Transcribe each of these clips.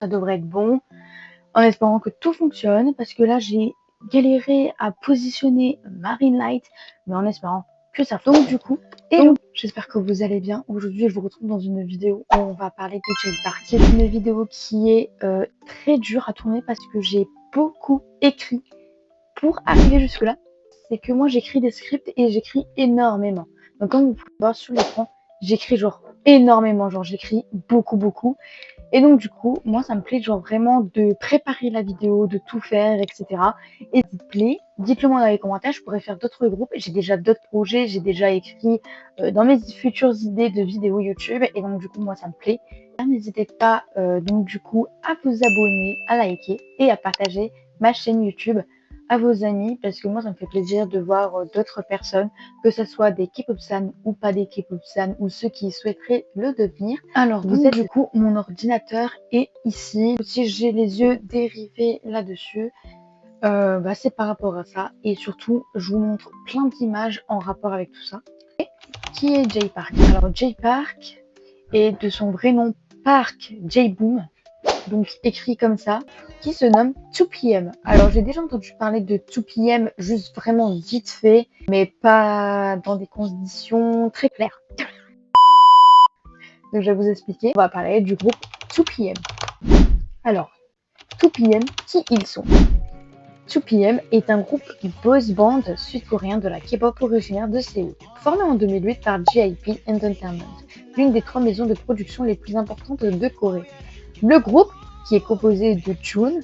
ça devrait être bon, en espérant que tout fonctionne, parce que là j'ai galéré à positionner Marine Light, mais en espérant que ça fonctionne. Donc du coup, j'espère que vous allez bien. Aujourd'hui je vous retrouve dans une vidéo où on va parler de Jay Park. C'est une vidéo qui est très dure à tourner parce que j'ai beaucoup écrit pour arriver jusque là. C'est que moi j'écris des scripts et j'écris énormément. Donc comme vous pouvez voir sur l'écran, j'écris genre énormément, genre j'écris beaucoup. Et donc du coup, moi ça me plaît genre vraiment de préparer la vidéo, de tout faire, etc. Et s'il vous plaît, dites-le moi dans les commentaires, je pourrais faire d'autres groupes. J'ai déjà d'autres projets, j'ai déjà écrit dans mes futures idées de vidéos YouTube. Et donc du coup, moi ça me plaît. N'hésitez pas donc du coup à vous abonner, à liker et à partager ma chaîne YouTube à vos amis, parce que moi ça me fait plaisir de voir d'autres personnes, que ce soit des K-pop fans ou pas des K-pop fans, ou ceux qui souhaiteraient le devenir. Alors vous êtes du coup, mon ordinateur est ici. Si j'ai les yeux dérivés là-dessus, c'est par rapport à ça. Et surtout, je vous montre plein d'images en rapport avec tout ça. Et qui est Jay Park? Alors Jay Park est de son vrai nom Park Jae-boom, donc écrit comme ça, qui se nomme 2PM. Alors j'ai déjà entendu parler de 2PM juste vraiment vite fait, mais pas dans des conditions très claires. Donc je vais vous expliquer. On va parler du groupe 2PM. Alors, 2PM, qui ils sont? 2PM est un groupe boys band sud-coréen de la K-pop originaire de Séoul, formé en 2008 par JYP Entertainment, l'une des 3 maisons de production les plus importantes de Corée. Le groupe, qui est composé de Jun,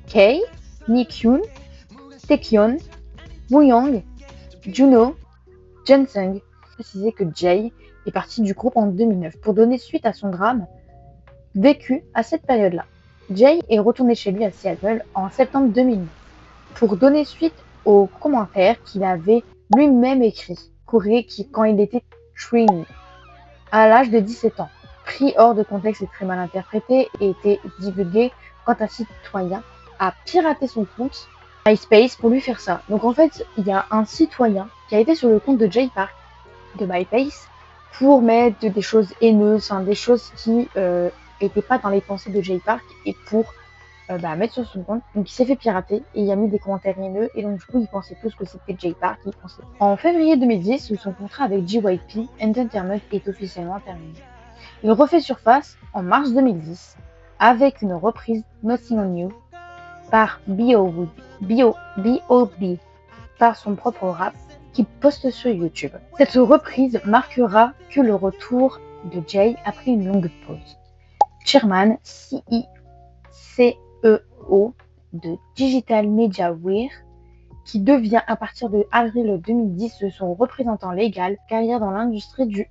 Kei, Nikyun, Taecyeon, Wooyoung, Juno, Jensung. Préciser que Jay est parti du groupe en 2009 pour donner suite à son drame vécu à cette période-là. Jay est retourné chez lui à Seattle en septembre 2009 pour donner suite aux commentaires qu'il avait lui-même écrits quand il était trainee à l'âge de 17 ans, pris hors de contexte et très mal interprété, et été divulgué quand un citoyen a piraté son compte MySpace pour lui faire ça. Donc en fait, il y a un citoyen qui a été sur le compte de Jay Park de MySpace pour mettre des choses haineuses, des choses qui n'étaient pas dans les pensées de Jay Park, et pour mettre sur son compte. Donc il s'est fait pirater et il a mis des commentaires haineux, et donc du coup il pensait tous que c'était Jay Park. En février 2010, son contrat avec JYP Entertainment est officiellement terminé. Il refait surface en mars 2010 avec une reprise Nothing on You par B.O.B par son propre rap qu'il poste sur YouTube. Cette reprise marquera que le retour de Jay après une longue pause. Chairman CEO de Digital Media Wear, qui devient à partir de avril 2010 son représentant légal, carrière dans l'industrie du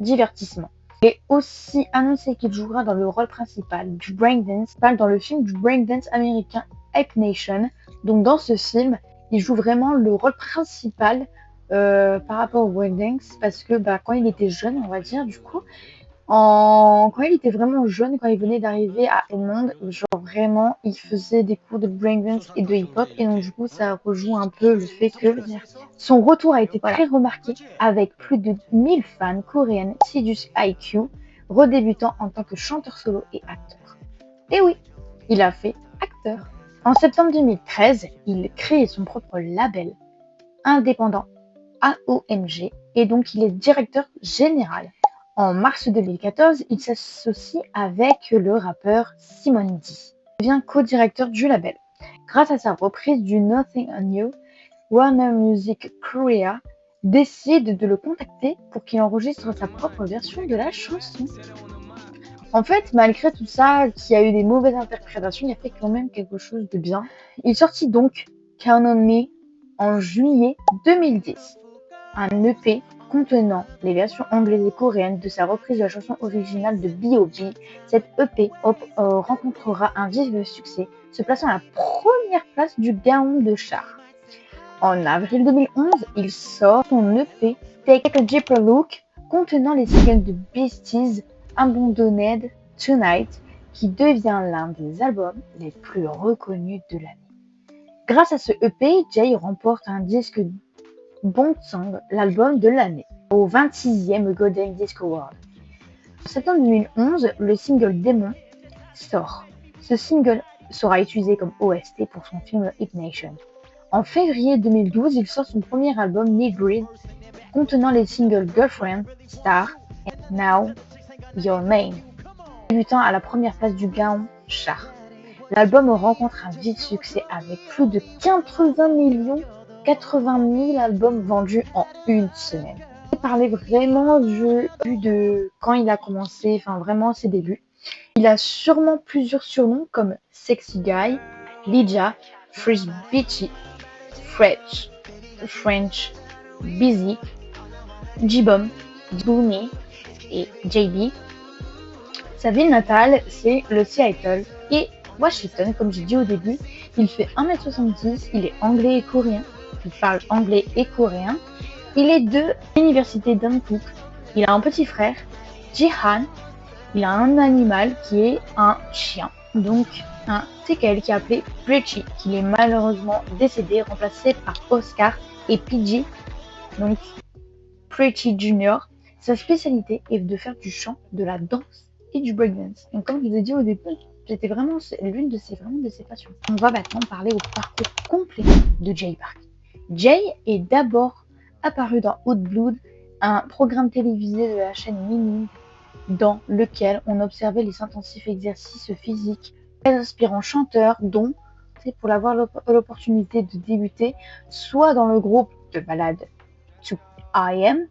divertissement. Il est aussi annoncé qu'il jouera dans le rôle principal du breakdance, dans le film du breakdance américain Hype Nation. Donc dans ce film, il joue vraiment le rôle principal par rapport au breakdance, parce que quand il était jeune, on va dire, du coup, quand il était vraiment jeune, quand il venait d'arriver à Edmond, genre vraiment, il faisait des cours de breakdance et de hip-hop, et donc du coup, ça rejoint un peu le fait que son retour a été très remarqué, avec plus de 1000 fans coréennes, Sidus IQ, redébutant en tant que chanteur solo et acteur. Et oui, il a fait acteur. En septembre 2013, il crée son propre label indépendant AOMG, et donc il est directeur général. En mars 2014, il s'associe avec le rappeur Simon D. Il devient co-directeur du label. Grâce à sa reprise du Nothing on You, Warner Music Korea décide de le contacter pour qu'il enregistre sa propre version de la chanson. En fait, malgré tout ça, qui a eu des mauvaises interprétations, il a fait quand même quelque chose de bien. Il sortit donc Count on Me en juillet 2010, un EP contenant les versions anglaises et coréennes de sa reprise de la chanson originale de B.O.B. Cette EP rencontrera un vif succès, se plaçant à la première place du Gaon de chart. En avril 2011, il sort son EP Take a Deeper Look, contenant les singles de Beasties, Abandoned Tonight, qui devient l'un des albums les plus reconnus de l'année. Grâce à ce EP, Jay remporte un disque Bong Song, l'album de l'année, au 26e Golden Disc Award. En septembre 2011, le single Démon sort. Ce single sera utilisé comme OST pour son film Ignition. En février 2012, il sort son premier album Need Breed, contenant les singles Girlfriend, Star et Now Your Name, débutant à la première place du Gaon Chart. L'album rencontre un vif succès avec plus de 80 000 albums vendus en une semaine. Il parlait vraiment de quand il a commencé, enfin vraiment ses débuts. Il a sûrement plusieurs surnoms comme Sexy Guy, Lydia, Fresh Beachy, French, Busy, J-Bomb, Booney et JB. Sa ville natale, c'est le Seattle et Washington, comme j'ai dit au début. Il fait 1m70, il est anglais et coréen. Il parle anglais et coréen. Il est de l'université d'Hankook. Il a un petit frère, Jihan. Il a un animal qui est un chien, donc un teckel qui est appelé Pretty, qui est malheureusement décédé, remplacé par Oscar et PG, donc Pretty Junior. Sa spécialité est de faire du chant, de la danse et du breakdance. Donc comme je vous ai dit au début, c'était vraiment l'une de ses passions. On va maintenant parler au parcours complet de Jay Park. Jay est d'abord apparu dans Hot Blood, un programme télévisé de la chaîne Mini, dans lequel on observait les intensifs exercices physiques, très inspirants chanteurs, dont c'est pour avoir l'opportunité de débuter soit dans le groupe de ballade 2AM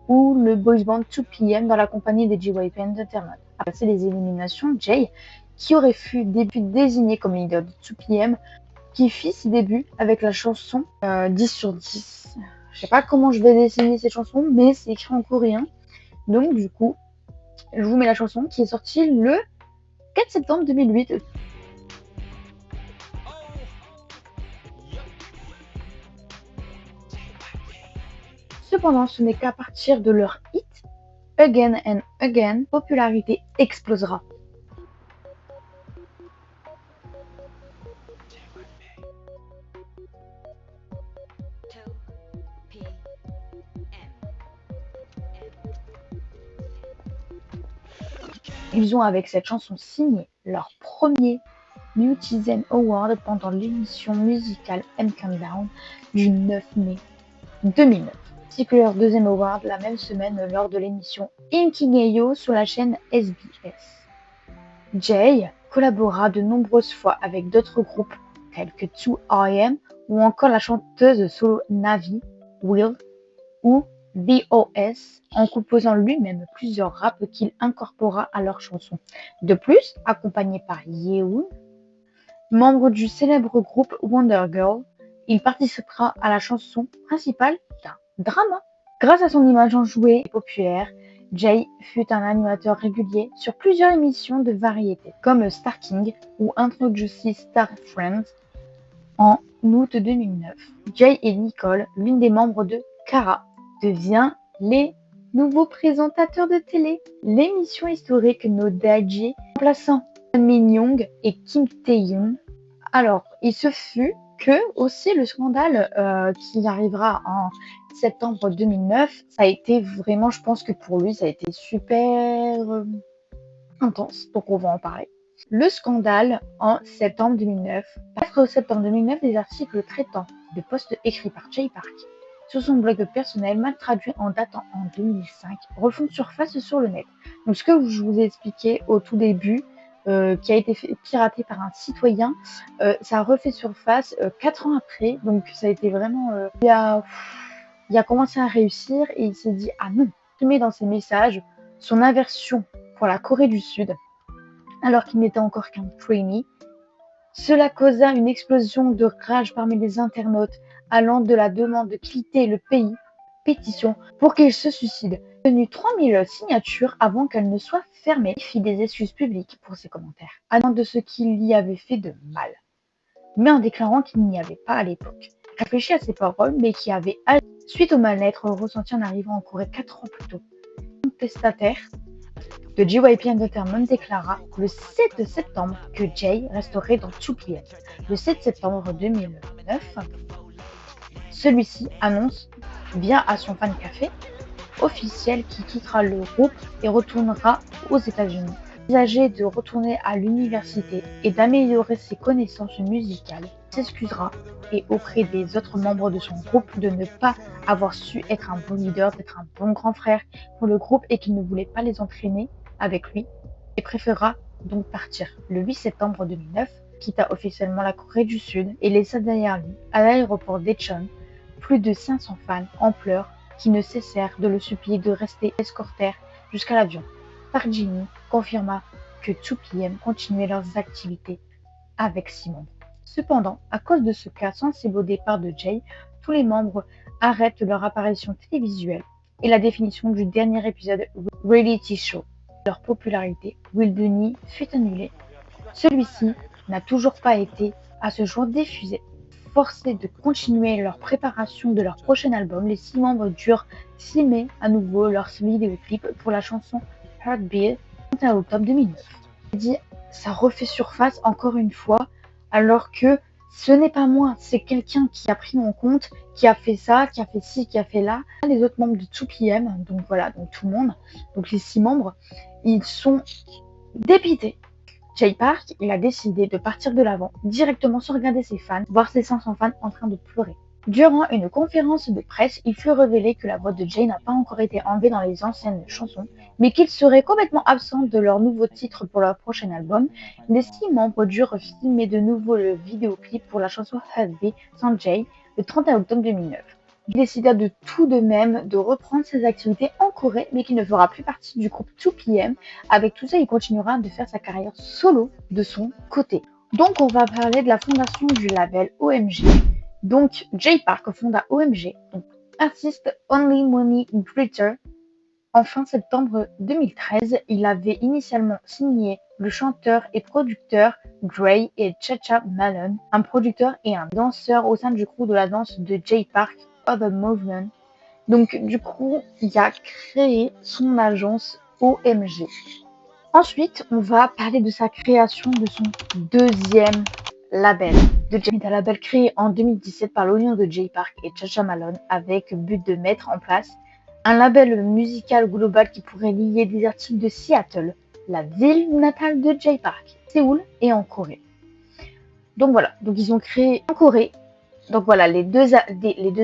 ou le boys band 2PM dans la compagnie des JYP Entertainment. Après les éliminations, Jay, qui aurait fut désigné comme leader de 2PM, qui fit ses débuts avec la chanson 10 sur 10. Je sais pas comment je vais dessiner cette chanson, mais c'est écrit en coréen. Donc du coup, je vous mets la chanson qui est sortie le 4 septembre 2008. Cependant, ce n'est qu'à partir de leur hit Again and Again, popularité explosera. Ils ont avec cette chanson signé leur premier Netizen Award pendant l'émission musicale M Countdown du 9 mai 2009, ainsi que leur deuxième award la même semaine lors de l'émission Inkigayo sur la chaîne SBS. Jay collabora de nombreuses fois avec d'autres groupes tels que 2AM ou encore la chanteuse solo Navi, Will ou VOS, en composant lui-même plusieurs raps qu'il incorpora à leurs chansons. De plus, accompagné par Yeon, membre du célèbre groupe Wonder Girl, il participera à la chanson principale d'un drama. Grâce à son image enjouée et populaire, Jay fut un animateur régulier sur plusieurs émissions de variété, comme Star King ou Introducing Star Friends en août 2009. Jay et Nicole, l'une des membres de Kara, devient les nouveaux présentateurs de télé. L'émission historique No Daji, remplaçant Min Young et Kim Tae-yoon. Alors, il se fut que aussi le scandale qui arrivera en septembre 2009, ça a été vraiment, je pense que pour lui, ça a été super intense, donc on va en parler. Le scandale en septembre 2009. Après septembre 2009, des articles traitant de posts écrits par Jay Park sur son blog personnel, mal traduit en datant en 2005, refont surface sur le net. Donc ce que je vous ai expliqué au tout début, qui a été piraté par un citoyen, ça a refait surface 4 ans après. Donc ça a été vraiment... il a commencé à réussir et il s'est dit « Ah non !» Il met dans ses messages son aversion pour la Corée du Sud, alors qu'il n'était encore qu'un trainee. Cela causa une explosion de rage parmi les internautes, allant de la demande de quitter le pays, pétition pour qu'il se suicide. Tenu 3000 signatures avant qu'elle ne soit fermée, il fit des excuses publiques pour ses commentaires, allant de ce qu'il y avait fait de mal, mais en déclarant qu'il n'y avait pas à l'époque réfléchi à ses paroles, mais qui avait agi suite au mal-être ressenti en arrivant en Corée 4 ans plus tôt. Le contestataire de JYP Entertainment déclara le 7 septembre que Jay resterait dans 2PM. Le 7 septembre 2009, celui-ci annonce via à son fan café officiel qu'il quittera le groupe et retournera aux États-Unis. envisageait de retourner à l'université et d'améliorer ses connaissances musicales, s'excusera et auprès des autres membres de son groupe de ne pas avoir su être un bon leader, d'être un bon grand frère pour le groupe et qu'il ne voulait pas les entraîner avec lui et préférera donc partir le 8 septembre 2009, quitta officiellement la Corée du Sud et laissa derrière lui, à l'aéroport d'Incheon, plus de 500 fans en pleurs qui ne cessèrent de le supplier de rester escortèrent jusqu'à l'avion. Park Jin-hee confirma que 2PM continuait leurs activités avec 6 membres. Cependant, à cause de ce cas sensible au départ de Jae, tous les membres arrêtent leur apparition télévisuelle et la définition du dernier épisode reality show. Leur popularité, Will Bunny fut annulée. Celui-ci n'a toujours pas été à ce jour diffusé. Forcés de continuer leur préparation de leur prochain album, les 6 membres durent filmer à nouveau leur vidéoclip pour la chanson Heartbeat le 31 octobre 2009. Ça refait surface encore une fois, alors que ce n'est pas moi, c'est quelqu'un qui a pris mon compte, qui a fait ça, qui a fait ci, qui a fait là. Les autres membres de 2PM, donc voilà, donc tout le monde, donc les 6 membres, ils sont dépités. Jae Park, il a décidé de partir de l'avant, directement sans regarder ses fans, voir ses 500 fans en train de pleurer. Durant une conférence de presse, il fut révélé que la voix de Jae n'a pas encore été enlevée dans les anciennes chansons, mais qu'il serait complètement absent de leur nouveau titre pour leur prochain album. Les 6 membres durent filmer de nouveau le vidéoclip pour la chanson Heartbeat sans Jae le 31 octobre 2009. Il décida de tout de même de reprendre ses activités en Corée, mais qu'il ne fera plus partie du groupe 2PM. Avec tout ça, il continuera de faire sa carrière solo de son côté. Donc on va parler de la fondation du label OMG. Donc Jae Park fonda OMG, donc Artist Only Money Greater, en fin septembre 2013. Il avait initialement signé le chanteur et producteur Dre et Cha-Cha Malone, un producteur et un danseur au sein du crew de la danse de Jae Park, Other Movement. Donc du coup, il a créé son agence OMG. Ensuite, on va parler de sa création de son deuxième label. Un label créé en 2017 par l'union de Jae Park et Cha-Cha Malone avec but de mettre en place un label musical global qui pourrait lier des artistes de Seattle, la ville natale de Jae Park, Séoul et en Corée. Donc voilà, donc ils ont créé en Corée, donc voilà les deux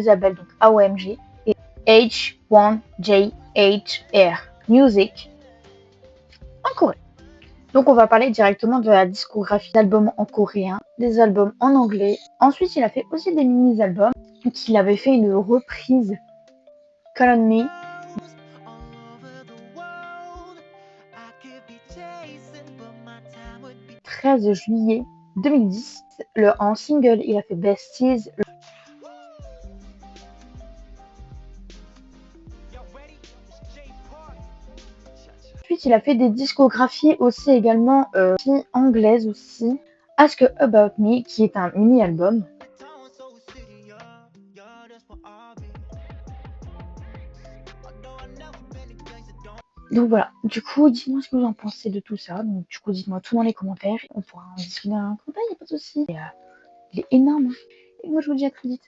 labels, donc AOMG et H1JHR Music en Corée. Donc on va parler directement de la discographie d'albums en coréen, des albums en anglais. Ensuite, il a fait aussi des mini-albums. Donc il avait fait une reprise Call on Me. 13 juillet 2010. En single, il a fait Besties. Ensuite, il a fait des discographies aussi également anglaises aussi. Ask About Me, qui est un mini-album. Donc voilà, du coup, dites-moi ce que vous en pensez de tout ça. Donc, du coup, dites-moi tout dans les commentaires. On pourra en discuter dans un commentaire, il n'y a pas de souci. Il est énorme. Et moi, je vous dis à très vite.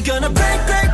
Bye.